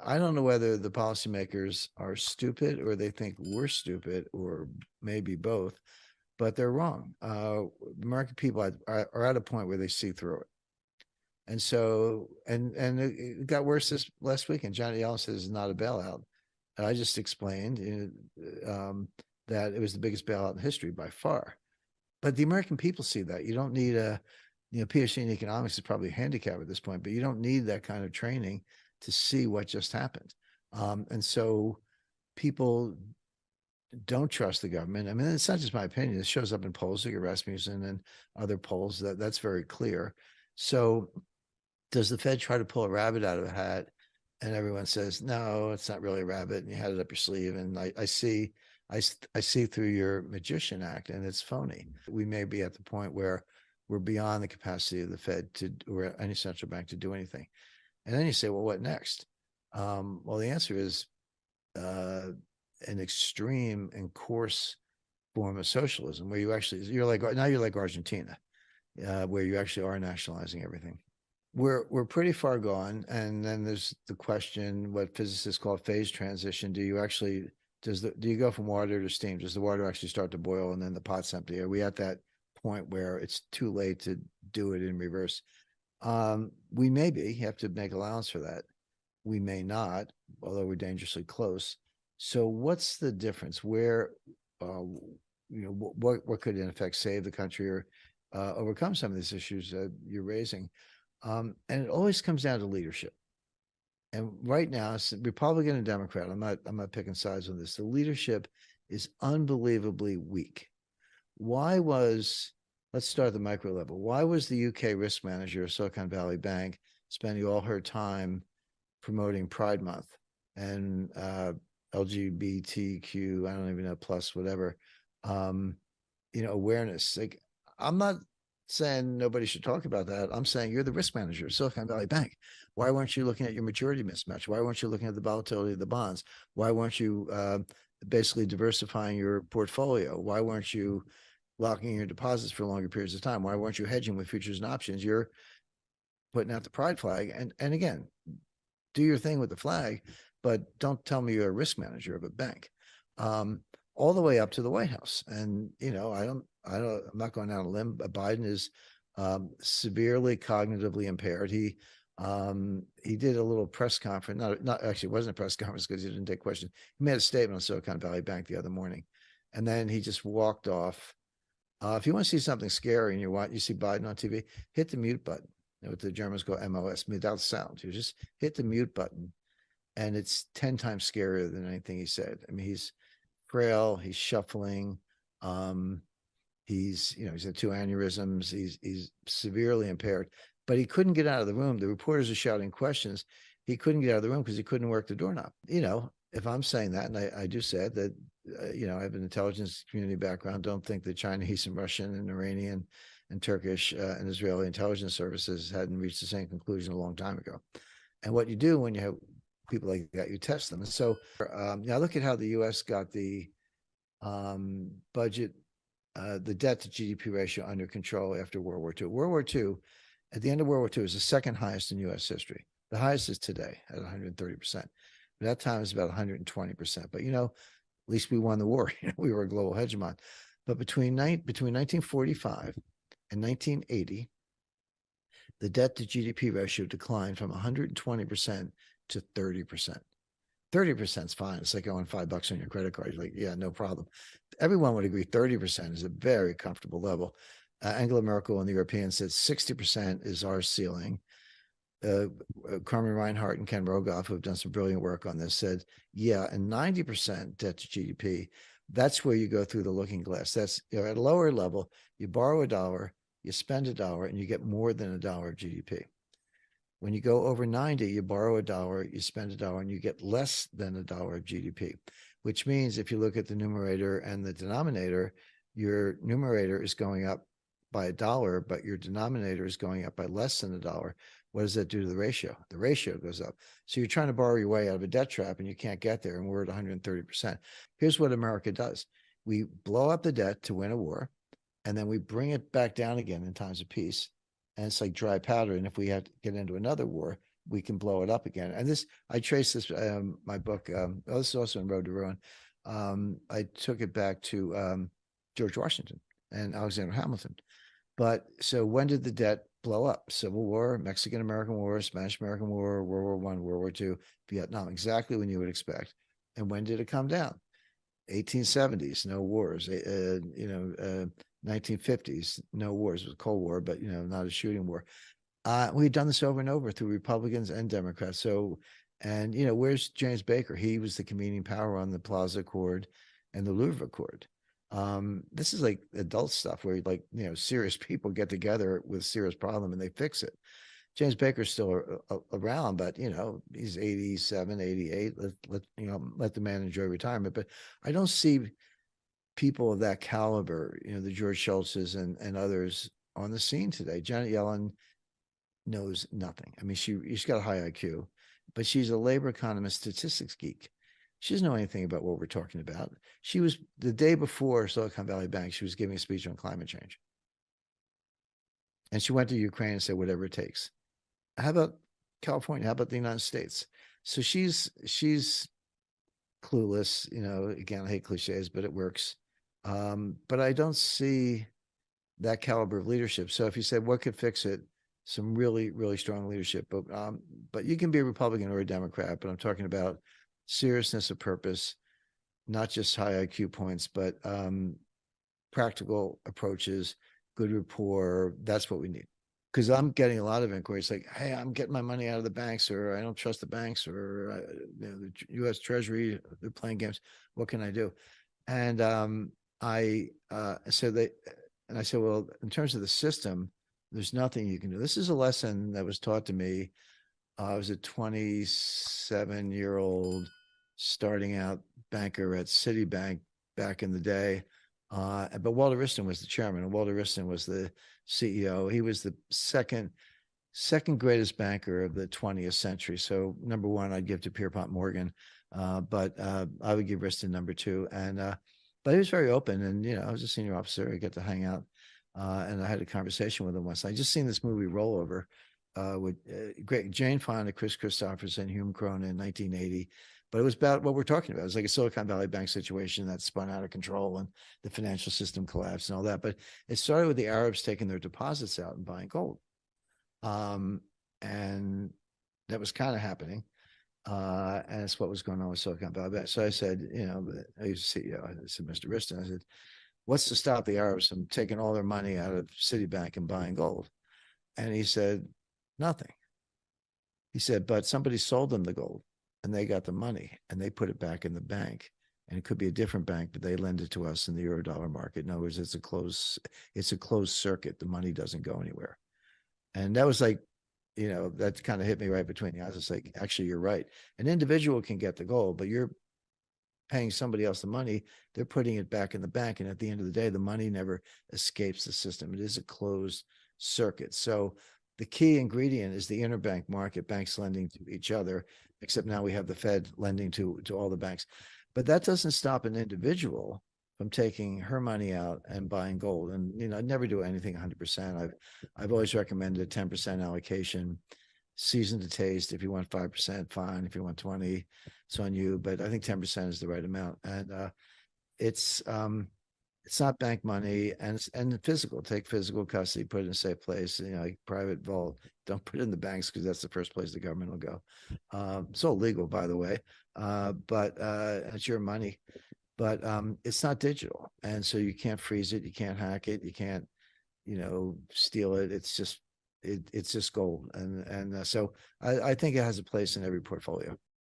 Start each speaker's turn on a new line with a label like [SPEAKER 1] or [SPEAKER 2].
[SPEAKER 1] I don't know whether the policymakers are stupid or they think we're stupid or maybe both, but they're wrong. American people are at a point where they see through it. And so, and it got worse this last weekend. Johnny Yellen says it's not a bailout. And I just explained that it was the biggest bailout in history by far. But the American people see that. You don't need a, PhD in economics is probably a handicap at this point, but you don't need that kind of training to see what just happened. And so people don't trust the government. I mean, it's not just my opinion. It shows up in polls like Rasmussen and other polls that's very clear. So does the Fed try to pull a rabbit out of a hat? And everyone says, no, it's not really a rabbit. And you had it up your sleeve. And I see through your magician act, and it's phony. We may be at the point where we're beyond the capacity of the Fed or any central bank to do anything. And then you say, well, what next? Well, the answer is an extreme and coarse form of socialism, where you're like Argentina, where you actually are nationalizing everything. We're pretty far gone, and then there's the question what physicists call phase transition. Do you go from water to steam? Does the water actually start to boil and then the pot's empty? Are we at that point where it's too late to do it in reverse? We may have to make allowance for that. We may not, although we're dangerously close. So what's the difference? Where, what could in effect save the country or overcome some of these issues you're raising? And it always comes down to leadership. And right now, it's Republican and Democrat. I'm not picking sides on this. The leadership is unbelievably weak. Let's start at the micro level. Why was the UK risk manager of Silicon Valley Bank spending all her time promoting Pride Month and LGBTQ, I don't even know, plus whatever, awareness? Like, I'm not saying nobody should talk about that. I'm saying you're the risk manager of Silicon Valley Bank. Why weren't you looking at your maturity mismatch? Why weren't you looking at the volatility of the bonds? Why weren't you basically diversifying your portfolio? Why weren't you locking your deposits for longer periods of time? Why weren't you hedging with futures and options? You're putting out the pride flag. And again, do your thing with the flag, but don't tell me you're a risk manager of a bank. All the way up to the White House. And, I'm not going down a limb, but Biden is severely cognitively impaired. He did a little press conference, not actually, it wasn't a press conference because he didn't take questions. He made a statement on Silicon Valley Bank the other morning, and then he just walked off. If you want to see something scary and you see Biden on TV, hit the mute button. What the Germans call MOS, without sound. You just hit the mute button, and it's 10 times scarier than anything he said. I mean, he's frail, he's shuffling, he's had 2 aneurysms, he's severely impaired, but he couldn't get out of the room. The reporters are shouting questions. He couldn't get out of the room because he couldn't work the doorknob. If I'm saying that, and I do say it, that I have an intelligence community background, don't think that Chinese and Russian and Iranian and Turkish and Israeli intelligence services hadn't reached the same conclusion a long time ago. And what you do when you have people like that, you test them. And so now look at how the U.S. got the budget, the debt to GDP ratio under control after World War II. World War II, at the end of World War II, is the second highest in U.S. history. The highest is today at 130%. But that time is about 120%. But, at least we won the war. We were a global hegemon. But between 1945 and 1980, the debt to GDP ratio declined from 120% to 30%. 30% is fine. It's like going $5 on your credit card. You're like, yeah, no problem. Everyone would agree 30% is a very comfortable level. Angela Merkel and the Europeans said 60% is our ceiling. Carmen Reinhart and Ken Rogoff, who have done some brilliant work on this, said, yeah, and 90% debt to GDP, that's where you go through the looking glass. That's, at a lower level, you borrow $1, you spend $1, and you get more than $1 of GDP. When you go over 90, you borrow $1, you spend $1, and you get less than $1 of GDP, which means if you look at the numerator and the denominator, your numerator is going up by $1, but your denominator is going up by less than $1. What does that do to the ratio? The ratio goes up. So you're trying to borrow your way out of a debt trap and you can't get there, and we're at 130%. Here's what America does. We blow up the debt to win a war, and then we bring it back down again in times of peace. And it's like dry powder. And if we have to get into another war, we can blow it up again. And this, I traced this, my book, this is also in Road to Ruin. I took it back to George Washington and Alexander Hamilton. But so when did the debt blow up? Civil War, Mexican-American War, Spanish-American War, World War I, World War II, Vietnam, exactly when you would expect. And when did it come down? 1870s, no wars. 1950s, no wars. It was a Cold War, but not a shooting war. We've done this over and over through Republicans and Democrats. So, and where's James Baker? He was the convening power on the Plaza Accord and the Louvre Accord. This is like adult stuff where serious people get together with serious problem and they fix it. James Baker's still around, but he's 87, 88. Let the man enjoy retirement. But I don't see people of that caliber, the George Shultzes and others on the scene today. Janet Yellen knows nothing. I mean, she's got a high IQ, but she's a labor economist, statistics geek. She doesn't know anything about what we're talking about. She was, the day before Silicon Valley Bank, she was giving a speech on climate change. And she went to Ukraine and said, whatever it takes. How about California? How about the United States? So she's clueless. Again, I hate cliches, but it works. But I don't see that caliber of leadership. So if you said what could fix it, some really, really strong leadership. But you can be a Republican or a Democrat. But I'm talking about seriousness of purpose, not just high IQ points, but practical approaches, good rapport. That's what we need. Because I'm getting a lot of inquiries like, hey, I'm getting my money out of the banks, or I don't trust the banks, or the U.S. Treasury, they're playing games. What can I do? And I said, well, in terms of the system, there's nothing you can do. This is a lesson that was taught to me. I was a 27-year-old starting out banker at Citibank back in the day. But Walter Wriston was the chairman, and Walter Wriston was the CEO. He was the second greatest banker of the 20th century. So number one, I'd give to Pierpont Morgan, but I would give Wriston number two. And but he was very open, and I was a senior officer. I got to hang out, and I had a conversation with him once. I just seen this movie Rollover with great Jane Fonda, Chris Christopherson, Hume Cronin in 1980. But it was about what we're talking about. It was like a Silicon Valley Bank situation that spun out of control and the financial system collapsed and all that. But it started with the Arabs taking their deposits out and buying gold. And that was kind of happening. And it's what was going on with Silicon Valley Bank. So I said, I was CEO. I said, Mr. Wriston, I said, what's to stop the Arabs from taking all their money out of Citibank and buying gold? And he said, nothing. He said, but somebody sold them the gold. And they got the money and they put it back in the bank, and it could be a different bank, but they lend it to us in the Eurodollar market. In other words, it's a closed circuit. The money doesn't go anywhere. And that was like, that kind of hit me right between the eyes. It's like, actually, you're right. An individual can get the gold, but you're paying somebody else the money. They're putting it back in the bank. And at the end of the day, the money never escapes the system. It is a closed circuit. So the key ingredient is the interbank market, banks lending to each other, except now we have the Fed lending to all the banks. But that doesn't stop an individual from taking her money out and buying gold. And, I'd never do anything 100%. I've always recommended a 10% allocation, season to taste. If you want 5%, fine. If you want 20, it's on you. But I think 10% is the right amount. And it's not bank money, and physical. Take physical custody, put it in a safe place. Like private vault. Don't put it in the banks because that's the first place the government will go. It's all legal, by the way, but it's your money. But it's not digital, and so you can't freeze it, you can't hack it, you can't, steal it. It's just gold, and so I think it has a place in every portfolio.